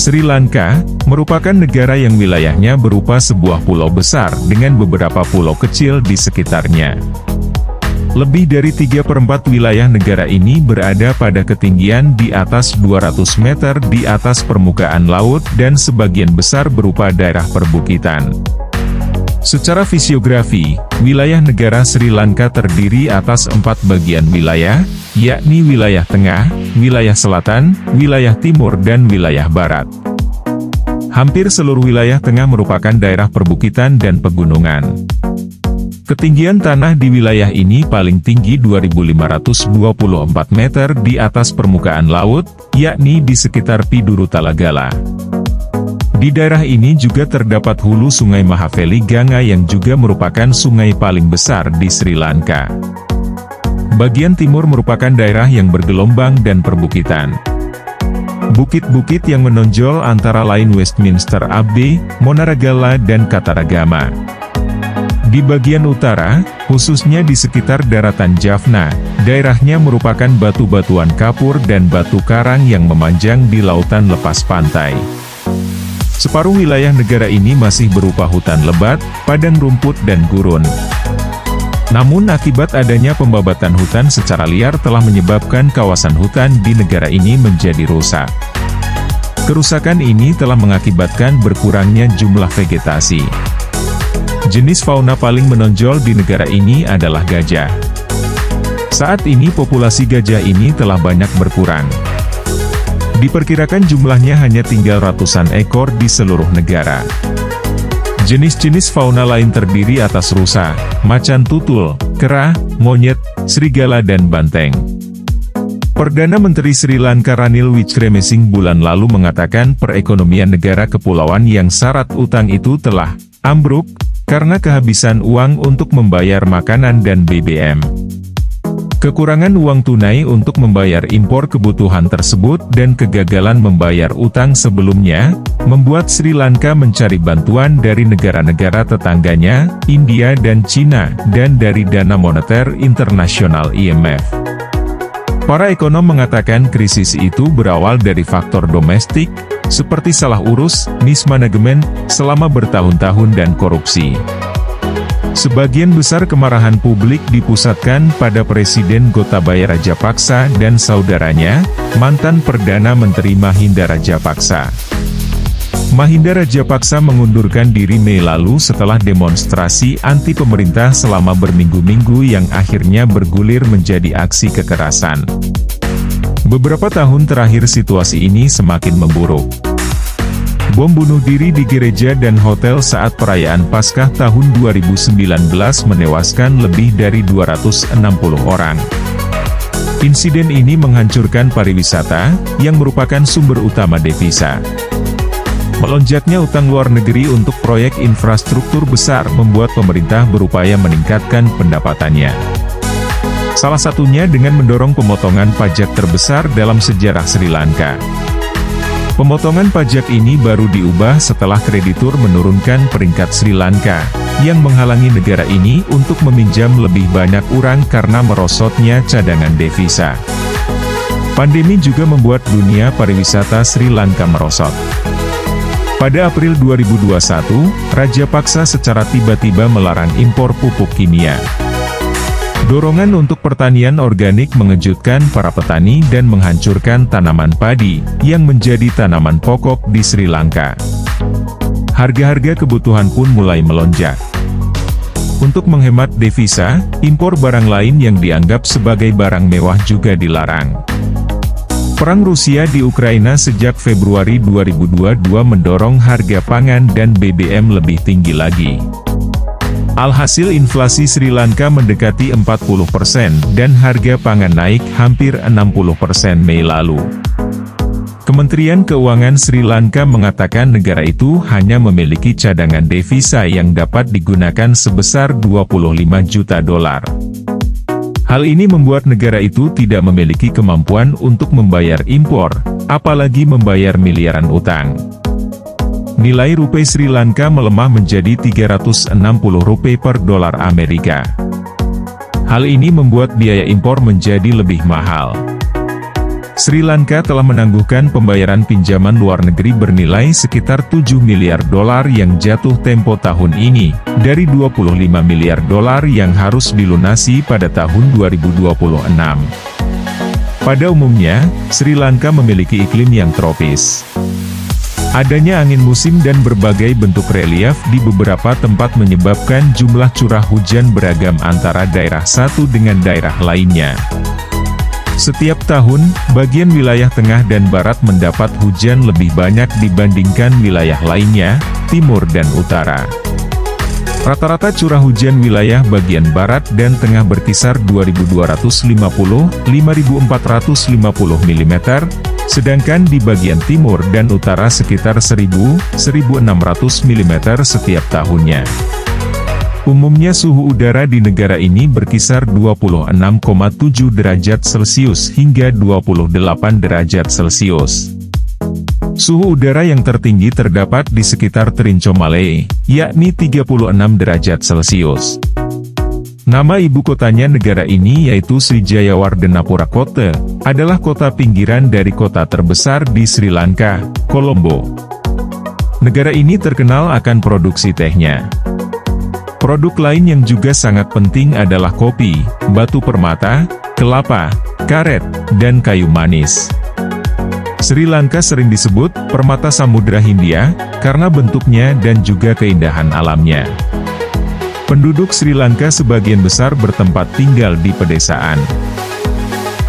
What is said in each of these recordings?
Sri Lanka merupakan negara yang wilayahnya berupa sebuah pulau besar dengan beberapa pulau kecil di sekitarnya. Lebih dari 3/4 wilayah negara ini berada pada ketinggian di atas 200 meter di atas permukaan laut dan sebagian besar berupa daerah perbukitan. Secara fisiografi, wilayah negara Sri Lanka terdiri atas 4 bagian wilayah, yakni wilayah tengah, wilayah selatan, wilayah timur dan wilayah barat. Hampir seluruh wilayah tengah merupakan daerah perbukitan dan pegunungan. Ketinggian tanah di wilayah ini paling tinggi 2.524 meter di atas permukaan laut, yakni di sekitar Piduru Talagala. Di daerah ini juga terdapat hulu Sungai Mahafeli Ganga yang juga merupakan sungai paling besar di Sri Lanka. Bagian timur merupakan daerah yang bergelombang dan perbukitan. Bukit-bukit yang menonjol antara lain Westminster Abbey, Monaragala dan Kataragama. Di bagian utara, khususnya di sekitar daratan Jaffna, daerahnya merupakan batu-batuan kapur dan batu karang yang memanjang di lautan lepas pantai. Separuh wilayah negara ini masih berupa hutan lebat, padang rumput dan gurun. Namun akibat adanya pembabatan hutan secara liar telah menyebabkan kawasan hutan di negara ini menjadi rusak. Kerusakan ini telah mengakibatkan berkurangnya jumlah vegetasi. Jenis fauna paling menonjol di negara ini adalah gajah. Saat ini populasi gajah ini telah banyak berkurang. Diperkirakan jumlahnya hanya tinggal ratusan ekor di seluruh negara. Jenis-jenis fauna lain terdiri atas rusa, macan tutul, kera, monyet, serigala dan banteng. Perdana Menteri Sri Lanka Ranil Wickremesinghe bulan lalu mengatakan perekonomian negara kepulauan yang syarat utang itu telah ambruk, karena kehabisan uang untuk membayar makanan dan BBM. Kekurangan uang tunai untuk membayar impor kebutuhan tersebut dan kegagalan membayar utang sebelumnya, membuat Sri Lanka mencari bantuan dari negara-negara tetangganya, India dan Cina, dan dari Dana Moneter Internasional IMF. Para ekonom mengatakan krisis itu berawal dari faktor domestik, seperti salah urus, mismanajemen, selama bertahun-tahun dan korupsi. Sebagian besar kemarahan publik dipusatkan pada Presiden Gotabaya Rajapaksa dan saudaranya, mantan Perdana Menteri Mahinda Rajapaksa. Mahinda Rajapaksa mengundurkan diri Mei lalu setelah demonstrasi anti pemerintah selama berminggu-minggu yang akhirnya bergulir menjadi aksi kekerasan. Beberapa tahun terakhir situasi ini semakin memburuk. Bom bunuh diri di gereja dan hotel saat perayaan Paskah tahun 2019 menewaskan lebih dari 260 orang. Insiden ini menghancurkan pariwisata, yang merupakan sumber utama devisa. Melonjaknya utang luar negeri untuk proyek infrastruktur besar membuat pemerintah berupaya meningkatkan pendapatannya. Salah satunya dengan mendorong pemotongan pajak terbesar dalam sejarah Sri Lanka. Pemotongan pajak ini baru diubah setelah kreditur menurunkan peringkat Sri Lanka, yang menghalangi negara ini untuk meminjam lebih banyak orang karena merosotnya cadangan devisa. Pandemi juga membuat dunia pariwisata Sri Lanka merosot. Pada April 2021, Rajapaksa secara tiba-tiba melarang impor pupuk kimia. Dorongan untuk pertanian organik mengejutkan para petani dan menghancurkan tanaman padi, yang menjadi tanaman pokok di Sri Lanka. Harga-harga kebutuhan pun mulai melonjak. Untuk menghemat devisa, impor barang lain yang dianggap sebagai barang mewah juga dilarang. Perang Rusia di Ukraina sejak Februari 2022 mendorong harga pangan dan BBM lebih tinggi lagi. Alhasil inflasi Sri Lanka mendekati 40% dan harga pangan naik hampir 60% Mei lalu. Kementerian Keuangan Sri Lanka mengatakan negara itu hanya memiliki cadangan devisa yang dapat digunakan sebesar 25 juta dolar. Hal ini membuat negara itu tidak memiliki kemampuan untuk membayar impor, apalagi membayar miliaran utang. Nilai rupiah Sri Lanka melemah menjadi 360 rupiah per dolar Amerika. Hal ini membuat biaya impor menjadi lebih mahal. Sri Lanka telah menangguhkan pembayaran pinjaman luar negeri bernilai sekitar 7 miliar dolar yang jatuh tempo tahun ini, dari 25 miliar dolar yang harus dilunasi pada tahun 2026. Pada umumnya, Sri Lanka memiliki iklim yang tropis. Adanya angin musim dan berbagai bentuk relief di beberapa tempat menyebabkan jumlah curah hujan beragam antara daerah satu dengan daerah lainnya. Setiap tahun, bagian wilayah tengah dan barat mendapat hujan lebih banyak dibandingkan wilayah lainnya, timur dan utara. Rata-rata curah hujan wilayah bagian barat dan tengah berkisar 2.250–5.450 mm, sedangkan di bagian timur dan utara sekitar 1.000–1.600 mm setiap tahunnya. Umumnya suhu udara di negara ini berkisar 26,7 derajat Celcius hingga 28 derajat Celcius. Suhu udara yang tertinggi terdapat di sekitar Trincomalee, yakni 36 derajat Celcius. Nama ibu kotanya negara ini yaitu Sri Jayawardenapura Kota, adalah kota pinggiran dari kota terbesar di Sri Lanka, Colombo. Negara ini terkenal akan produksi tehnya. Produk lain yang juga sangat penting adalah kopi, batu permata, kelapa, karet, dan kayu manis. Sri Lanka sering disebut permata Samudra Hindia, karena bentuknya dan juga keindahan alamnya. Penduduk Sri Lanka sebagian besar bertempat tinggal di pedesaan.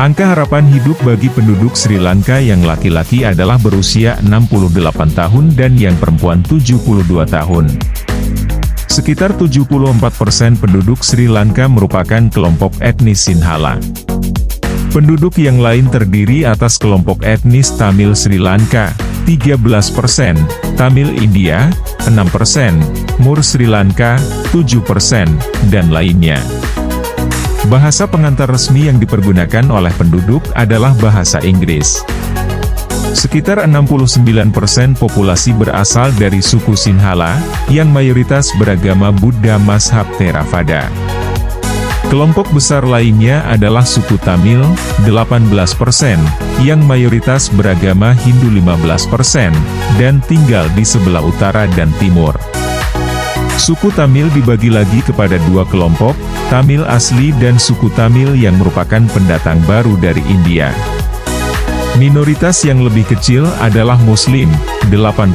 Angka harapan hidup bagi penduduk Sri Lanka yang laki-laki adalah berusia 68 tahun dan yang perempuan 72 tahun. Sekitar 74% penduduk Sri Lanka merupakan kelompok etnis Sinhala. Penduduk yang lain terdiri atas kelompok etnis Tamil Sri Lanka, 13%, Tamil India, 6%, Mur Sri Lanka, 7%, dan lainnya. Bahasa pengantar resmi yang dipergunakan oleh penduduk adalah bahasa Inggris. Sekitar 69% populasi berasal dari suku Sinhala, yang mayoritas beragama Buddha mazhab Theravada. Kelompok besar lainnya adalah suku Tamil, 18%, yang mayoritas beragama Hindu 15%, dan tinggal di sebelah utara dan timur. Suku Tamil dibagi lagi kepada dua kelompok, Tamil asli dan suku Tamil yang merupakan pendatang baru dari India. Minoritas yang lebih kecil adalah Muslim, 8%,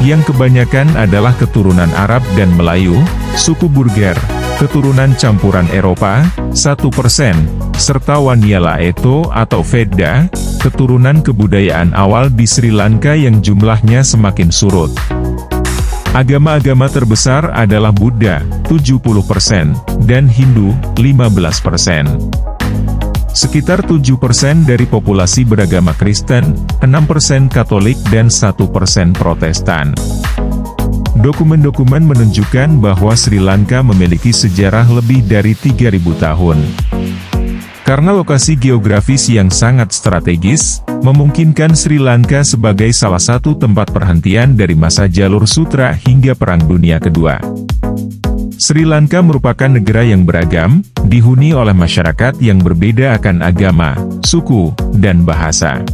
yang kebanyakan adalah keturunan Arab dan Melayu, suku Burger, keturunan campuran Eropa, 1%, serta Waniala Eto atau Vedda, keturunan kebudayaan awal di Sri Lanka yang jumlahnya semakin surut. Agama-agama terbesar adalah Buddha, 70%, dan Hindu, 15%. Sekitar 7% dari populasi beragama Kristen, 6% Katolik dan 1% Protestan. Dokumen-dokumen menunjukkan bahwa Sri Lanka memiliki sejarah lebih dari 3.000 tahun. Karena lokasi geografis yang sangat strategis, memungkinkan Sri Lanka sebagai salah satu tempat perhentian dari masa jalur sutra hingga Perang Dunia Kedua. Sri Lanka merupakan negara yang beragam, dihuni oleh masyarakat yang berbeda akan agama, suku, dan bahasa.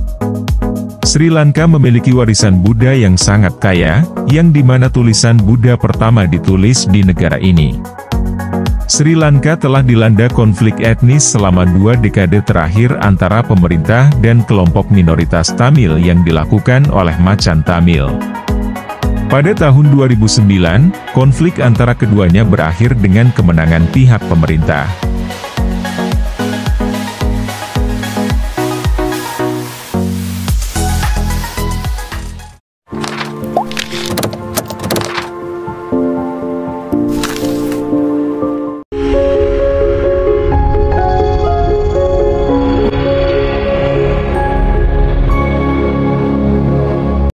Sri Lanka memiliki warisan Buddha yang sangat kaya, yang dimana tulisan Buddha pertama ditulis di negara ini. Sri Lanka telah dilanda konflik etnis selama 2 dekade terakhir antara pemerintah dan kelompok minoritas Tamil yang dilakukan oleh Macan Tamil. Pada tahun 2009, konflik antara keduanya berakhir dengan kemenangan pihak pemerintah.